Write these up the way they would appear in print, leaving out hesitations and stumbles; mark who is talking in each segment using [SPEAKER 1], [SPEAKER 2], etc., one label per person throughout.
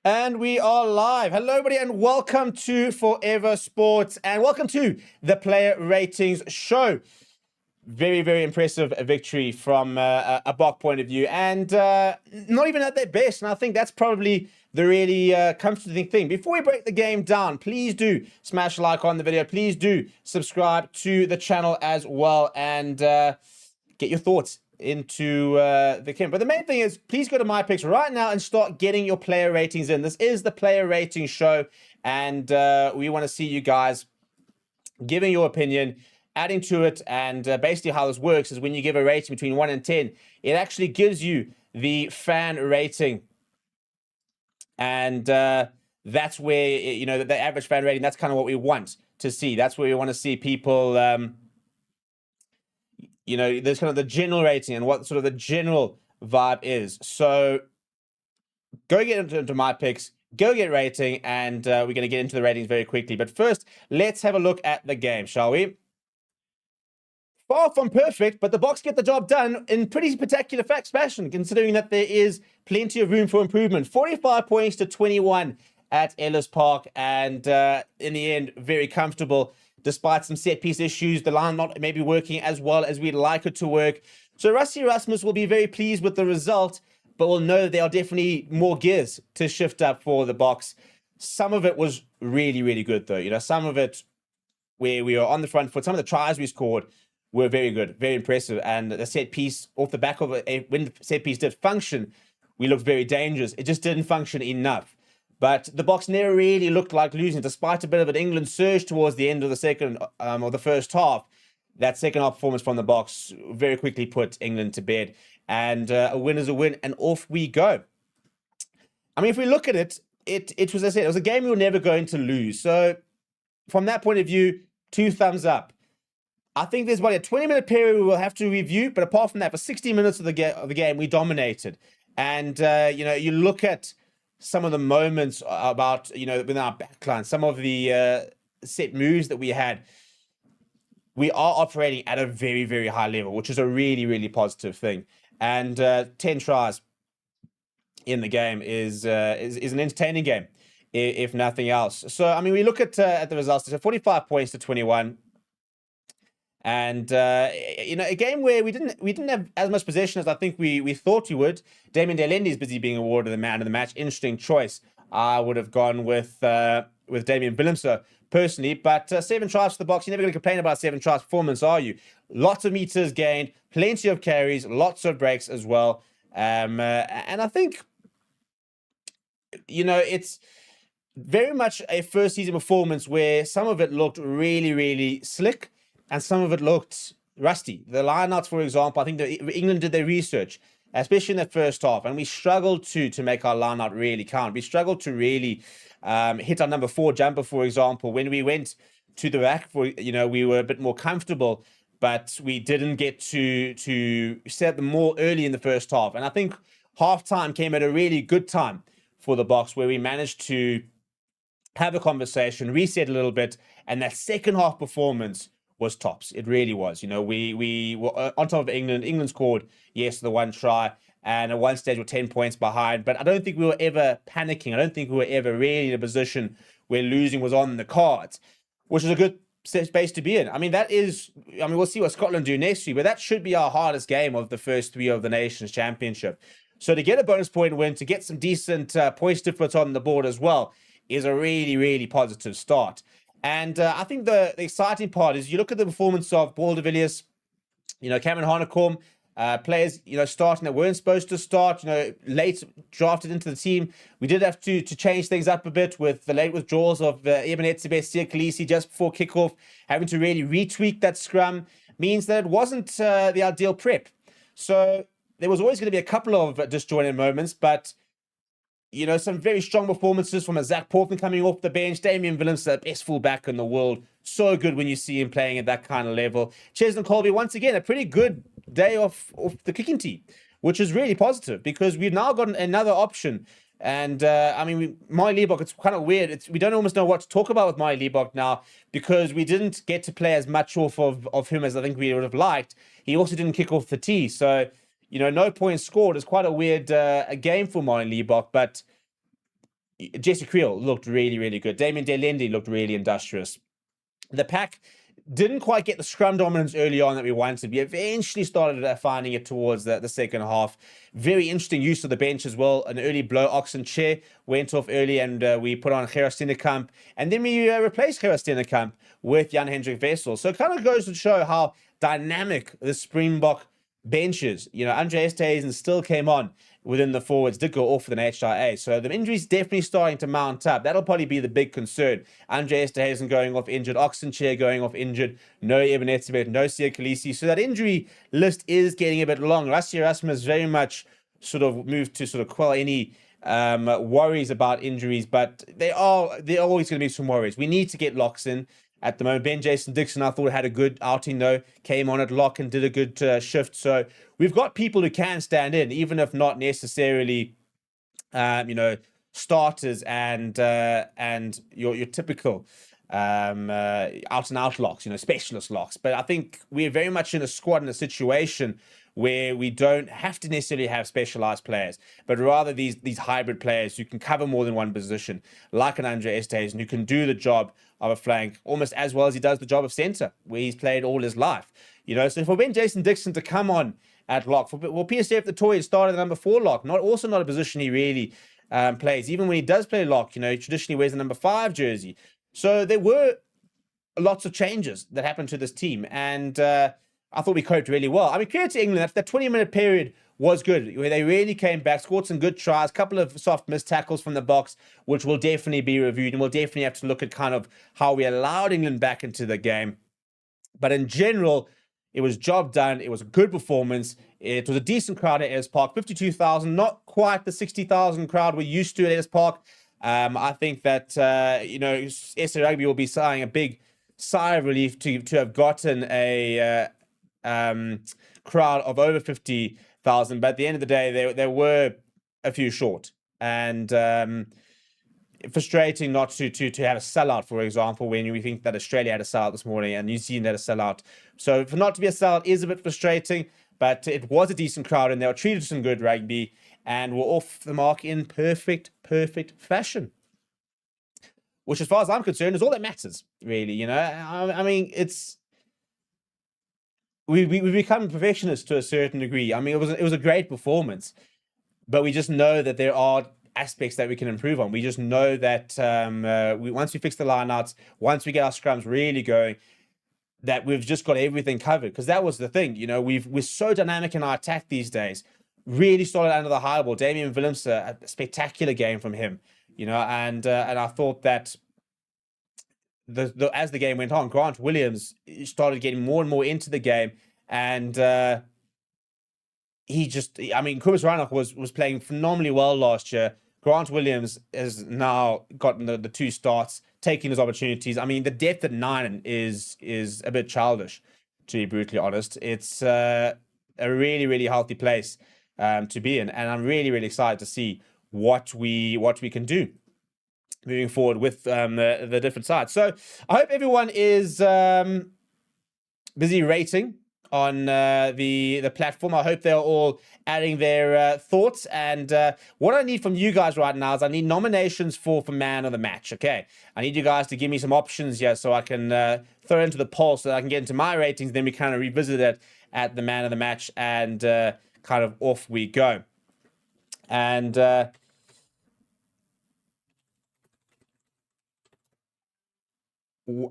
[SPEAKER 1] And we are live. Hello, everybody, and welcome to Forever Sports, and welcome to the Player Ratings Show. Very, very impressive victory from a Bokke point of view, and not even at their best. And I think that's probably the really comforting thing. Before we break the game down, please do smash a like on the video. Please do subscribe to the channel as well, and get your thoughts into the game. But the main thing is, please go to my picks right now and start getting your player ratings in. This is the Player Rating Show, and we want to see you guys giving your opinion, adding to it. And basically how this works is when you give a rating between 1 and 10, it actually gives you the fan rating. And that's where, you know, the average fan rating, that's kind of what we want to see. That's where we want to see people, you know, there's kind of the general rating and what sort of the general vibe is. So go get into my picks, go get rating, and we're going to get into the ratings very quickly. But first, let's have a look at the game, shall we? Far from perfect, but the Boks get the job done in pretty spectacular fashion, considering that there is plenty of room for improvement. 45 points to 21 at Ellis Park, and in the end, very comfortable. Despite some set-piece issues, the line not maybe working as well as we'd like it to work. So Rassie Erasmus will be very pleased with the result, but we'll know that there are definitely more gears to shift up for the Boks. Some of it was really, really good, though. You know, some of it where we were on the front foot, some of the tries we scored were very good, very impressive. And the set-piece, off the back of it, when the set-piece did function, we looked very dangerous. It just didn't function enough. But the Boks never really looked like losing, despite a bit of an England surge towards the end of the second or the first half. That second half performance from the Boks very quickly put England to bed. And a win is a win, and off we go. I mean, if we look at it, it was, as I said, it was a game we were never going to lose. So from that point of view, 2 thumbs up. I think there's about a 20-minute period we will have to review, but apart from that, for 60 minutes of the game, we dominated. And, you know, you look at some of the moments about, you know, with our backline, some of the set moves that we had, we are operating at a very, very high level, which is a really, really positive thing. And 10 tries in the game is an entertaining game, if nothing else. So, I mean, we look at the results. So 45 points to 21. And, you know, a game where we didn't have as much possession as I think we thought we would. Damien Delendi is busy being awarded the man of the match. Interesting choice. I would have gone with Damien Willemse personally. But 7 tries for the Boks. You're never going to complain about 7 tries performance, are you? Lots of meters gained, plenty of carries, lots of breaks as well. And I think, you know, it's very much a first season performance where some of it looked really, really slick, and some of it looked rusty. The lineouts, for example, I think England did their research, especially in the first half, and we struggled to make our lineout really count. We struggled to really hit our number 4 jumper, for example. When we went to the back, you know, we were a bit more comfortable, but we didn't get to set them more early in the first half. And I think halftime came at a really good time for the Boks, where we managed to have a conversation, reset a little bit, and that second half performance was tops. It really was. You know, we were on top of England. England scored, yes, the 1 try, and at one stage we're 10 points behind. But I don't think we were ever panicking. I don't think we were ever really in a position where losing was on the cards, which is a good space to be in. I mean, we'll see what Scotland do next week, but that should be our hardest game of the first 3 of the Nations Championship. So to get a bonus point win, to get some decent points difference on the board as well, is a really, really positive start. And I think the exciting part is you look at the performance of Paul de Villiers, you know, Cameron Hanekom, players, you know, starting that weren't supposed to start, you know, late drafted into the team. We did have to change things up a bit with the late withdrawals of Eben Etzebeth, Khaleesi just before kickoff. Having to really retweak that scrum means that it wasn't the ideal prep. So there was always going to be a couple of disjointed moments, but you know, some very strong performances from a Zach Portman coming off the bench. Damien Willemse, the best fullback in the world. So good when you see him playing at that kind of level. Cheslin Colby, once again, a pretty good day off the kicking team, which is really positive because we've now got another option. And, I mean, Mali Libbok, it's kind of weird. We don't almost know what to talk about with Mali Libbok now because we didn't get to play as much off of him as I think we would have liked. He also didn't kick off the tee. So, you know, no points scored is quite a weird game for Mali Libbok. But Jesse Creel looked really, really good. Damien Delendi looked really industrious. The pack didn't quite get the scrum dominance early on that we wanted. We eventually started finding it towards the second half. Very interesting use of the bench as well. An early blow, Oxen Chair went off early, and we put on Gerard Steenekamp. And then we replaced Gerard Steenekamp with Jan Hendrik Wessel. So it kind of goes to show how dynamic the Springbok bench is. Andre Esterhuizen still came on within the forwards, did go off with an HIA. So the injuries definitely starting to mount up. That'll probably be the big concern. Andre Esterhuizen going off injured, Oxenchair going off injured, no Eben Etzebeth, no Siya Kolisi. So that injury list is getting a bit long. Rassie Erasmus very much sort of moved to sort of quell any worries about injuries, but there are always going to be some worries. We need to get locks in. At the moment, Ben Jason Dixon, I thought, had a good outing, though. Came on at lock and did a good shift. So we've got people who can stand in, even if not necessarily, starters and your typical out-and-out locks, specialist locks. But I think we're very much in a squad, in a situation where we don't have to necessarily have specialized players, but rather these hybrid players who can cover more than one position, like an Andre Esterhuizen, who can do the job of a flank almost as well as he does the job of center, where he's played all his life. So for Ben Jason Dixon to come on at lock, PSF the Toy started the number 4 lock, not a position he really plays. Even when he does play lock, he traditionally wears the number 5 jersey. So there were lots of changes that happened to this team, and I thought we coped really well. I mean, credit to England, that 20-minute period was good, where they really came back, scored some good tries, a couple of soft missed tackles from the Boks, which will definitely be reviewed, and we'll definitely have to look at kind of how we allowed England back into the game. But in general, it was job done. It was a good performance. It was a decent crowd at Ellis Park, 52,000, not quite the 60,000 crowd we're used to at Ellis Park. I think that, SA Rugby will be sighing a big sigh of relief to have gotten a crowd of over 50,000, but at the end of the day, there were a few short, and frustrating not to have a sellout, for example, when we think that Australia had a sellout this morning and New Zealand had a sellout. So for not to be a sellout is a bit frustrating, but it was a decent crowd and they were treated to some good rugby and were off the mark in perfect fashion. Which, as far as I'm concerned, is all that matters, really. I mean, it's we become perfectionists to a certain degree. I mean, it was a great performance, but we just know that there are aspects that we can improve on. We just know that once we fix the lineouts, once we get our scrums really going, that we've just got everything covered. Because that was the thing, we're so dynamic in our attack these days. Really solid under the high ball. Damian Willemse, a spectacular game from him, and I thought that as the game went on, Grant Williams started getting more and more into the game, and Kobus Reinach was playing phenomenally well last year. Grant Williams has now gotten the 2 starts, taking his opportunities. I mean, the depth at 9 is a bit childish, to be brutally honest. It's a really, really healthy place to be in, and I'm really, really excited to see what we can do moving forward with the different sides. So I hope everyone is busy rating on the platform. I hope they're all adding their thoughts. And what I need from you guys right now is I need nominations for man of the match. Okay, I need you guys to give me some options here so I can throw into the poll so that I can get into my ratings. Then we kind of revisit it at the man of the match, and kind of off we go. And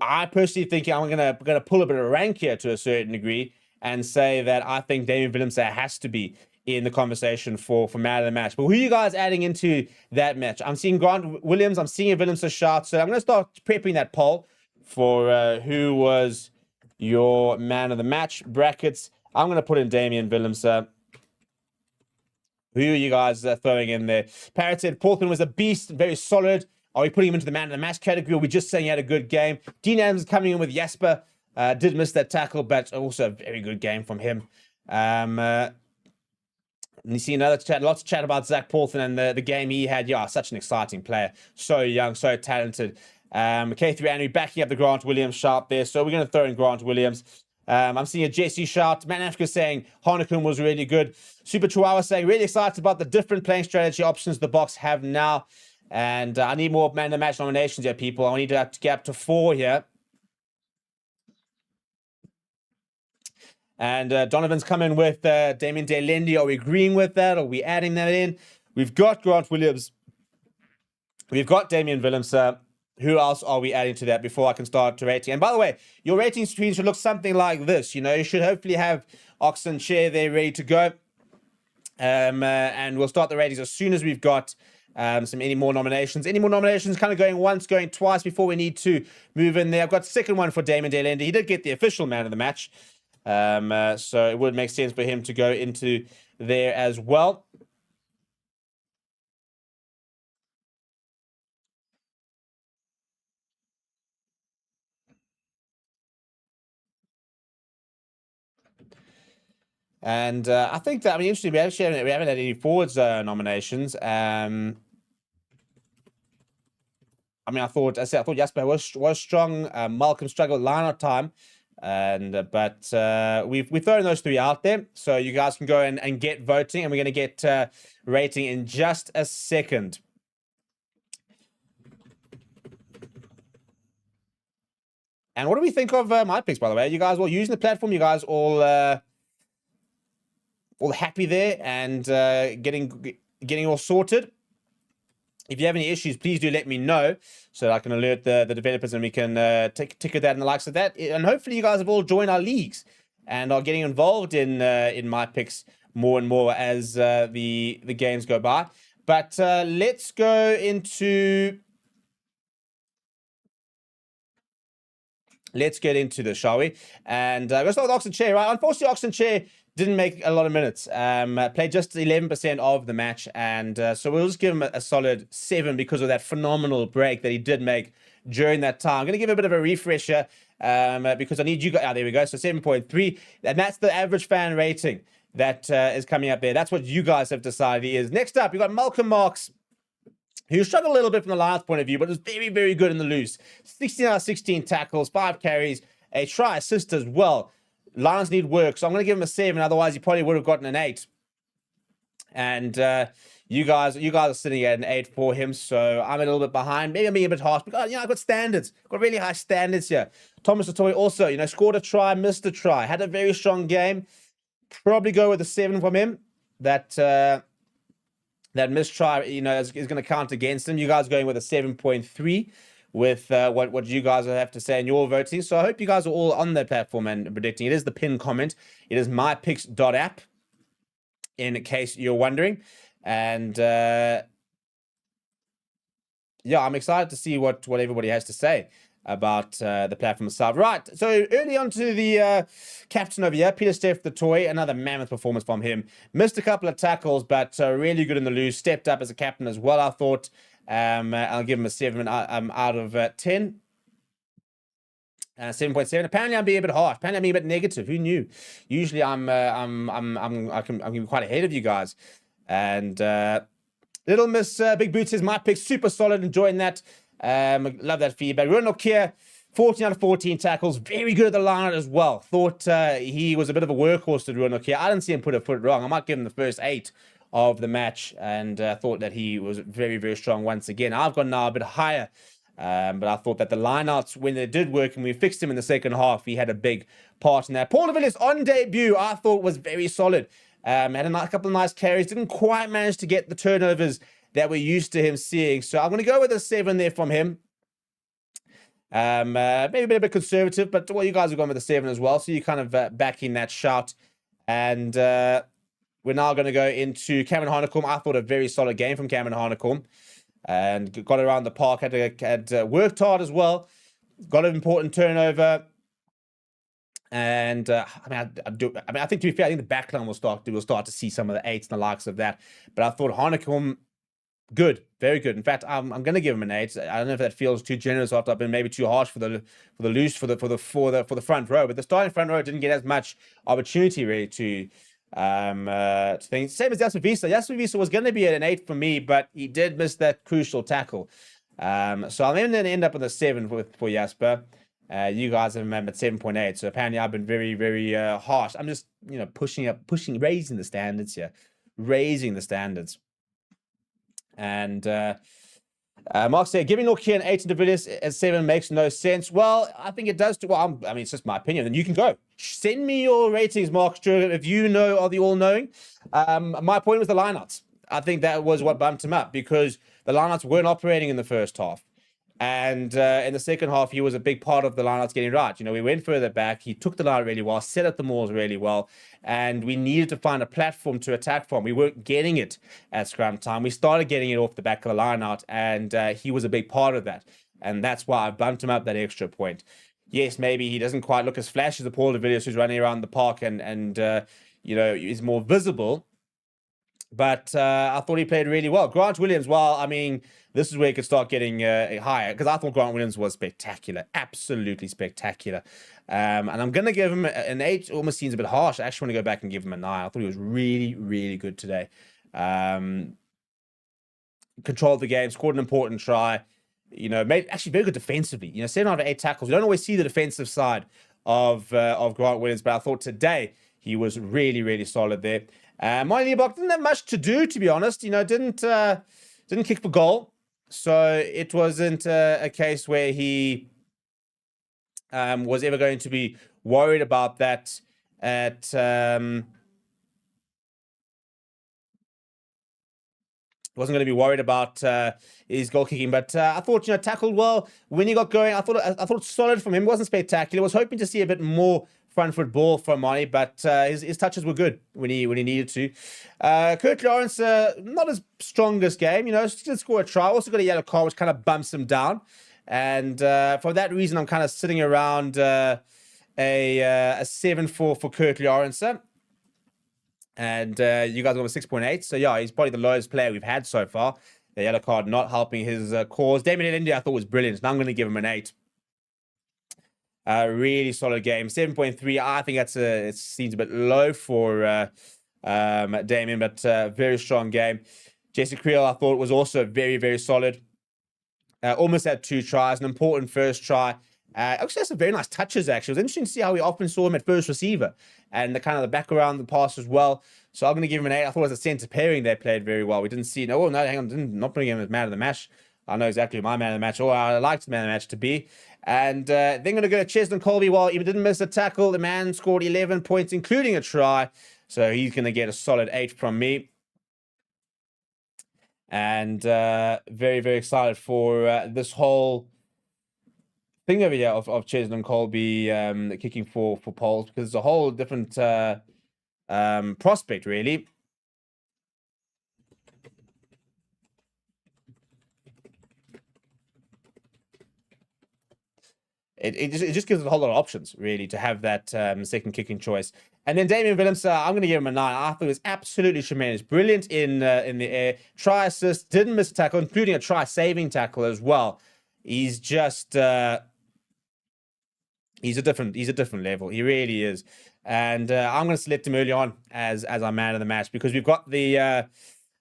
[SPEAKER 1] I personally think I'm gonna pull a bit of rank here to a certain degree and say that I think Damian Willemse has to be in the conversation for man of the match. But who are you guys adding into that match? I'm seeing Grant Williams. I'm seeing a Willemse shot. So I'm going to start prepping that poll for who was your man of the match brackets. I'm going to put in Damian Willemse. Who are you guys throwing in there? Parrot said Portland was a beast, very solid. Are we putting him into the man of the match category, or are we just saying he had a good game? Dean Adams is coming in with Jasper. Did miss that tackle, but also a very good game from him. And you see another chat, lots of chat about Zach Paulson and the game he had. Yeah, such an exciting player. So young, so talented. K3 Andrew backing up the Grant Williams shout there. So we're going to throw in Grant Williams. I'm seeing a Jesse shout. Man Africa saying Harnakum was really good. Super Chihuahua saying really excited about the different playing strategy options the Boks have now. And I need more man of the match nominations here, people. I need to get up to 4 here. And Donovan's coming with Damien Delendi. Are we agreeing with that? Are we adding that in? We've got Grant Williams. We've got Damian Willems. Who else are we adding to that before I can start rating? And by the way, your rating screen should look something like this. You should hopefully have Oxen Chair there ready to go. And we'll start the ratings as soon as we've got any more nominations. Any more nominations kind of going once, going twice before we need to move in there. I've got second one for Damien Delendi. He did get the official man of the match. So it would make sense for him to go into there as well. And I think that, interesting, we haven't had any forwards nominations. I thought Jasper was strong. Malcolm struggled line out time. But we've thrown those 3 out there, so you guys can go and get voting, and we're going to get rating in just a second. And what do we think of my picks, by the way? You guys all using the platform? You guys all happy there and getting all sorted? If you have any issues, please do let me know so that I can alert the developers and we can ticket that and the likes of that. And hopefully you guys have all joined our leagues and are getting involved in my picks more and more as the games go by. But let's go into... Let's get into this, shall we? And let's start with Oxen Chair, right? Unfortunately, Oxen Chair didn't make a lot of minutes. Played just 11% of the match. And so we'll just give him a solid 7 because of that phenomenal break that he did make during that time. I'm going to give him a bit of a refresher because I need you guys... there we go. So 7.3. And that's the average fan rating that is coming up there. That's what you guys have decided he is. Next up, you've got Malcolm Marks, who struggled a little bit from the Lions' point of view, but was very, very good in the loose. 16 out of 16 tackles, 5 carries, a try assist as well. Lions need work, so I'm going to give him a 7. Otherwise, he probably would have gotten an 8. And you guys are sitting at an 8 for him, so I'm a little bit behind. Maybe I'm being a bit harsh, but I've got standards. I've got really high standards here. Thomas Otoy also, scored a try, missed a try, had a very strong game. Probably go with a 7 from him. That missed try, is going to count against him. You guys are going with a 7.3 with what you guys have to say in your voting. So I hope you guys are all on the platform and predicting. It is the pinned comment. It is mypicks.app, in case you're wondering. And I'm excited to see what everybody has to say about the platform itself. Right, so early on to the captain over here, Peter Steff the Toy, another mammoth performance from him. Missed a couple of tackles, but really good in the loose. Stepped up as a captain as well, I thought. I'll give him a 7 out of 10. 7.7. Apparently, I'm being a bit harsh. Apparently, I'm being a bit negative. Who knew? Usually, I can quite ahead of you guys. And Little Miss Big Boots says my pick super solid. Enjoying that. Love that feedback. Ronald Kier, 14 out of 14 tackles. Very good at the line as well. Thought he was a bit of a workhorse to Ronald Kier. I didn't see him put a foot wrong. I might give him the first 8 of the match, and thought that he was very, very strong once again. I've gone now a bit higher, but I thought that the lineouts, when they did work and we fixed him in the second half, he had a big part in that. Paul de Villiers on debut, I thought was very solid. Had a couple of nice carries. Didn't quite manage to get the turnovers that we're used to him seeing. So I'm going to go with a 7 there from him. Maybe a bit conservative, but you guys have gone with a 7 as well. So you're kind of backing that shout. And we're now going to go into Cameron Hanekom. I thought a very solid game from Cameron Hanekom. And got around the park, had worked hard as well. Got an important turnover. And I think to be fair, I think the backline will start to see some of the 8s and the likes of that. But I thought Hanekom, good, very good. In fact, I'm going to give him an 8. I don't know if that feels too generous after I've been maybe too harsh for the front row. But the starting front row didn't get as much opportunity really to think. Same as Jasper Wiese. Jasper Wiese was going to be at an 8 for me, but he did miss that crucial tackle. So I'm going to end up with a 7 for Jasper. You guys have remembered 7.8. So apparently I've been very, very harsh. I'm just, raising the standards here. Raising the standards. And Mark said, giving Nortje an 8 and de Villiers as 7 makes no sense. Well, I think it does. Well, I mean, it's just my opinion. And you can go. Send me your ratings, Mark Sturgeon, if you know are the all-knowing. My point was the lineouts. I think that was what bumped him up because the lineouts weren't operating in the first half. And in the second half, he was a big part of the lineouts getting right. We went further back. He took the line really well, set up the mauls really well. And we needed to find a platform to attack from. We weren't getting it at scrum time. We started getting it off the back of the lineout, and he was a big part of that. And that's why I bumped him up that extra point. Yes, maybe he doesn't quite look as flashy as the Paul de Villiers who's running around the park and is more visible. But I thought he played really well. Grant Williams, well, I mean, this is where he could start getting higher because I thought Grant Williams was spectacular, absolutely spectacular. And I'm going to give him an 8. Almost seems a bit harsh. I actually want to go back and give him a 9. I thought he was really, really good today. Controlled the game, scored an important try. Made actually very good defensively. 7 out of 8 tackles. We don't always see the defensive side of Grant Williams, but I thought today he was really, really solid there. Marley Bokke didn't have much to do, to be honest. Didn't kick for goal. So it wasn't a case where he was ever going to be worried about that at wasn't going to be worried about his goal kicking, but I thought tackled well when he got going. I thought solid from him. It wasn't spectacular. I was hoping to see a bit more front foot ball from Marnie, but his touches were good when he needed to. Kurt Lawrence, not his strongest game. Did score a try. Also got a yellow card, which kind of bumps him down, and for that reason, I'm kind of sitting around a 7 for Kurt Lawrence. And you guys got a 6.8. So, yeah, he's probably the lowest player we've had so far. The yellow card not helping his cause. Damien India I thought was brilliant. And I'm going to give him an 8. Really solid game. 7.3. I think it seems a bit low for Damien, but very strong game. Jesse Creel I thought was also very, very solid. Almost had 2 tries. An important first try. Actually, had some very nice touches, actually. It was interesting to see how we often saw him at first receiver and the back around the pass as well. So I'm going to give him an 8. I thought as a centre pairing, they played very well. We didn't see, hang on, not putting him as man of the match. I know exactly who my man of the match, or I liked the man of the match to be. And then going to go to Cheslin Colby. Well, he didn't miss a tackle. The man scored 11 points, including a try. So he's going to get a solid 8 from me. And very, very excited for this whole thing over here of Cheslin Colby kicking for poles, because it's a whole different prospect, really. It just gives it a whole lot of options, really, to have that second kicking choice. And then Damien Willems, I'm going to give him a 9. I thought it was absolutely tremendous. Brilliant in the air. Try assist, didn't miss a tackle, including a try-saving tackle as well. He's just... He's a different level. He really is. And I'm going to select him early on as our man of the match, because we've got the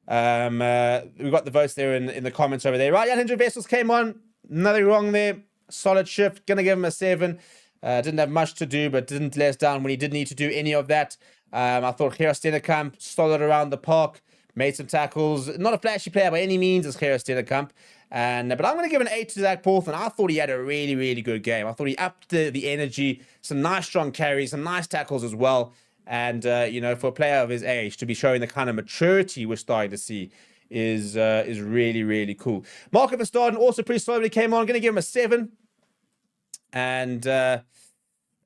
[SPEAKER 1] votes there in the comments over there. Right, Jan Hendrik Vessels came on. Nothing wrong there. Solid shift. Going to give him a 7. Didn't have much to do, but didn't let us down when he did need to do any of that. I thought Gerard Stennekamp solid around the park. Made some tackles. Not a flashy player by any means as Gerard Stennekamp. But I'm going to give an 8 to Zach Paulson. I thought he had a really, really good game. I thought he upped the energy, some nice strong carries, some nice tackles as well. And, for a player of his age to be showing the kind of maturity we're starting to see is really, really cool. Mark Verstappen also pretty solidly came on. Going to give him a 7. And add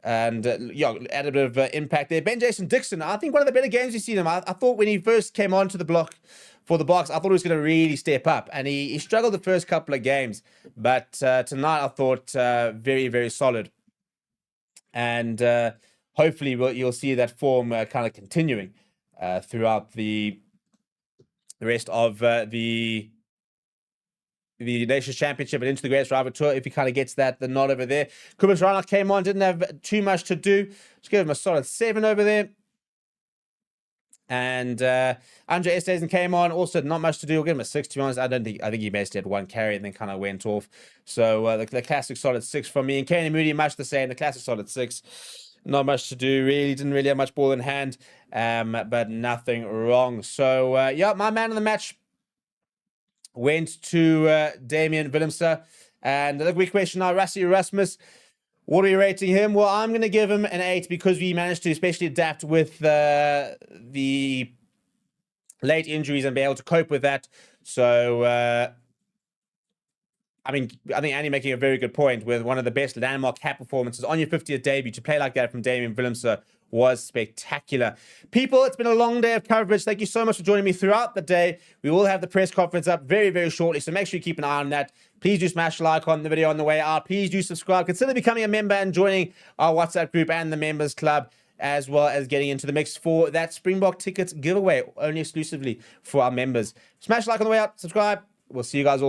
[SPEAKER 1] a bit of impact there. Ben Jason Dixon, I think one of the better games you've seen him. I thought when he first came onto the block for the Boks, I thought he was going to really step up. And he struggled the first couple of games. But tonight, I thought very, very solid. And hopefully, you'll see that form kind of continuing throughout the rest of the Nations Championship and into the Greatest Rival Tour, if he kind of gets the nod over there. Kubas Reinhardt came on, didn't have too much to do. Just give him a solid 7 over there. And Andre Estesen came on, also not much to do. We'll give him a 6, to be honest. I think he basically had 1 carry and then kind of went off. So the classic solid 6 from me. And Kane Moody, much the same. The classic solid 6. Not much to do, really. Didn't really have much ball in hand, but nothing wrong. So, my man of the match went to Damian Willemse. And the quick question now, Rassie Erasmus, what are you rating him? Well, I'm going to give him an 8 because we managed to especially adapt with the late injuries and be able to cope with that. So, I think Andy making a very good point with one of the best landmark cap performances on your 50th debut. To play like that from Damian Willemse was spectacular. People, it's been a long day of coverage. Thank you so much for joining me throughout the day. We will have the press conference up very, very shortly, so make sure you keep an eye on that. Please do smash the like on the video on the way out. Please do subscribe. Consider becoming a member and joining our WhatsApp group and the members club, as well as getting into the mix for that Springbok tickets giveaway, only exclusively for our members. Smash the like on the way out. Subscribe. We'll see you guys all.